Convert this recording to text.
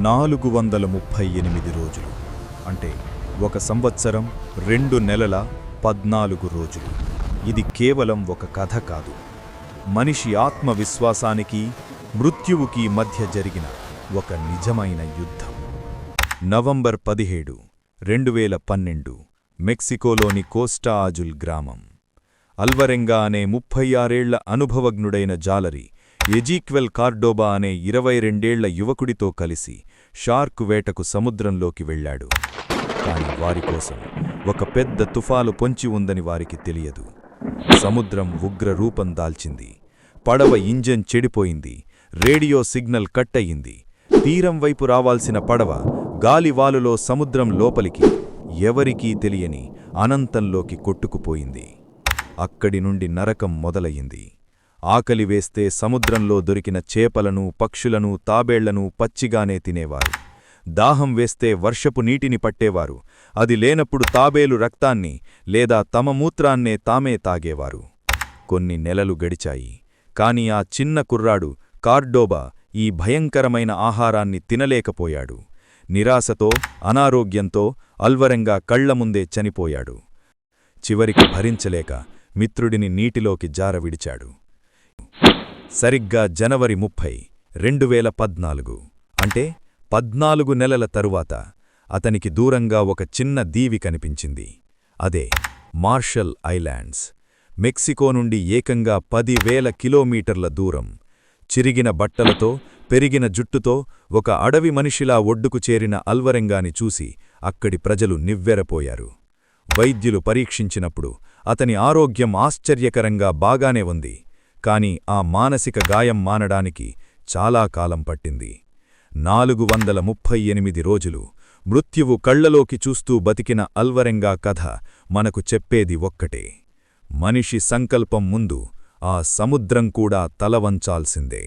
438 రోజులు అంటే 1 సంవత్సరం 2 నెలల 14 రోజులు. ఇది కేవలం ఒక కథ కాదు, మనిషి ఆత్మవిశ్వాసానికి మృత్యువుకి మధ్య జరిగిన ఒక నిజమైన యుద్ధం. నవంబర్ 17, 2012 మెక్సికోలోని కోస్టా అజుల్ గ్రామం. అల్వరెంగా అనే 36 ఏళ్ల అనుభవజ్ఞుడైన జాలరి ఎజీక్వెల్ కార్డోబా అనే 22 ఏళ్ల యువకుడితో కలిసి షార్క్ వేటకు సముద్రంలోకి వెళ్లాడు. కాని వారికోసం ఒక పెద్ద తుఫాను పొంచి ఉందని వారికి తెలియదు. సముద్రం ఉగ్ర రూపం దాల్చింది. పడవ ఇంజన్ చెడిపోయింది. రేడియో సిగ్నల్ కట్ అయింది. తీరం వైపు రావాల్సిన పడవ గాలివాలులో సముద్రం లోపలికి ఎవరికీ తెలియని అనంతంలోకి కొట్టుకుపోయింది. అక్కడి నుండి నరకం మొదలయింది. ఆకలి వేస్తే సముద్రంలో దొరికిన చేపలను, పక్షులను, తాబేళ్లను పచ్చిగానే తినేవారు. దాహం వేస్తే వర్షపు నీటిని పట్టేవారు. అది లేనప్పుడు తాబేలు రక్తాన్ని లేదా తమ మూత్రాన్నే తామే తాగేవారు. కొన్ని నెలలు గడిచాయి. కాని ఆ చిన్న కుర్రాడు కార్డోబా ఈ భయంకరమైన ఆహారాన్ని తినలేకపోయాడు. నిరాశతో, అనారోగ్యంతో అల్వరెంగా కళ్లముందే చనిపోయాడు. చివరికి భరించలేక మిత్రుడిని నీటిలోకి జారవిడిచాడు. సరిగ్గా జనవరి 30, 2014 అంటే 14 నెలల తరువాత అతనికి దూరంగా ఒక చిన్న దీవి కనిపించింది. అదే మార్షల్ ఐలాండ్స్. మెక్సికో నుండి ఏకంగా 10,000 కిలోమీటర్ల దూరం. చిరిగిన బట్టలతో, పెరిగిన జుట్టుతో ఒక అడవి మనిషిలా ఒడ్డుకు చేరిన అల్వరెంగాని చూసి అక్కడి ప్రజలు నివ్వెరపోయారు. వైద్యులు పరీక్షించినప్పుడు అతని ఆరోగ్యం ఆశ్చర్యకరంగా బాగానే ఉంది. కాని ఆ మానసిక గాయం మానడానికి చాలా కాలం పట్టింది. 438 రోజులు మృత్యువు కళ్లలోకి చూస్తూ బతికిన అల్వరెంగా కథ మనకు చెప్పేది ఒక్కటే: మనిషి సంకల్పం ముందు ఆ సముద్రం కూడా తలవంచాల్సిందే.